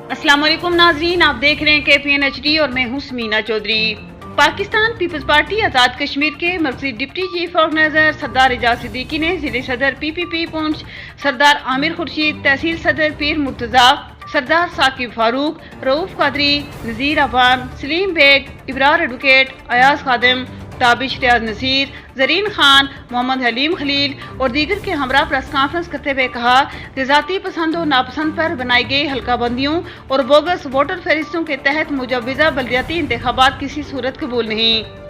अस्सलाम वालेकुम नाजरीन, आप देख रहे हैं KPN HD और मैं हूं समीना चौधरी। पाकिस्तान पीपल्स पार्टी आज़ाद कश्मीर के मरकजी डिप्टी चीफ ऑर्गेनाइजर सरदार एजाज सिद्दीकी ने जिले सदर PPP पुंछ, सरदार आमिर खुर्शीद, तहसील सदर पीर मुर्तजा, सरदार साकिब फारूक, रऊफ कादरी, नज़ीर अफान, सलीम बेग, इब्रार एडवोकेट, अयाज खादिम, ताबिश रियाज नसीर, जरीन खान, मोहम्मद हलीम खलील और दीगर के हमरा प्रेस कॉन्फ्रेंस करते हुए कहा कि ज़ाती पसंद और नापसंद पर बनाई गई हल्का बंदियों और बोगस वोटर फहरिस्तों के तहत मुजव्वज़ा बल्दियाती इंतखाबात किसी सूरत कबूल नहीं।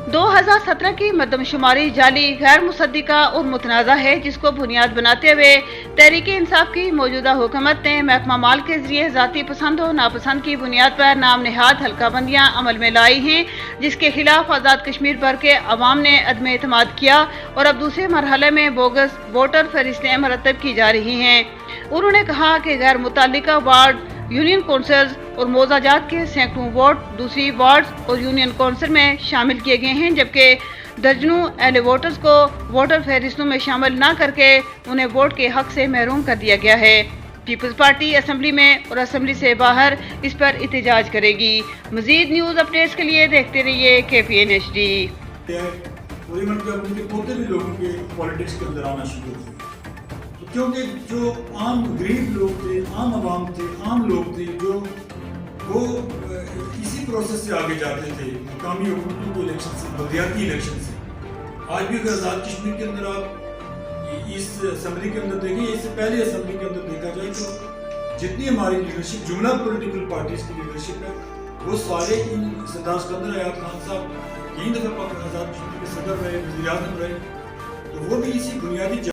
2017 की मरदमशुमारी जाली, गैर मुसद्दिका और मुतनाज़ा है, जिसको बुनियाद बनाते हुए तहरीक इंसाफ की मौजूदा हुकूमत ने महकमा माल के जरिए ज़ाती पसंद और नापसंद की बुनियाद पर नाम नेहाद हल्का बंदियाँ अमल में लाई हैं, जिसके खिलाफ आज़ाद कश्मीर भर के अवाम ने अदम एतमाद किया और अब दूसरे मरहले में बोगस वोटर फहरिस्तें मरतब की जा रही हैं। उन्होंने कहा कि गैर मुतल्लिका वार्ड, यूनियन कौंसल्स और मोजाजात के सैकड़ों वोट दूसरी वार्ड और यूनियन कौंसिल में शामिल किए गए हैं, जबकि दर्जनों अहले वोटर्स को वोटर फहरिस्तों में शामिल न करके उन्हें वोट के हक से महरूम कर दिया गया है। पीपल्स पार्टी असेंबली में और असेंबली से बाहर इस पर एहतजाज करेगी। मजीद न्यूज़ अपडेट्स के लिए देखते रहिए KPN HD। पूरे मुल्क में उनके पोते भी लोगों के पॉलिटिक्स के अंदर आना शुरू हुए, क्योंकि जो आम गरीब लोग थे, आम आवाम थे, आम लोग थे, जो वो इसी प्रोसेस से आगे जाते थे, मुकामी हुकूमतों के इलेक्शन से, बल्दियाती इलेक्शन से। आज भी अगर आज़ाद कश्मीर के अंदर आप इस असेंबली के अंदर देखें, इससे पहले असेंबली के अंदर देखा जाए तो जितनी हमारी लीडरशिप, जुमला पॉलिटिकल पार्टीज की लीडरशिप है, वो सारे इन सरदार सिकंदर हयात खान साहब 3 दफ़ा आज़ाद कश्मीर के सदर रहे, वज़ीर आज़म रहे, तो वो भी इसी बुनियादी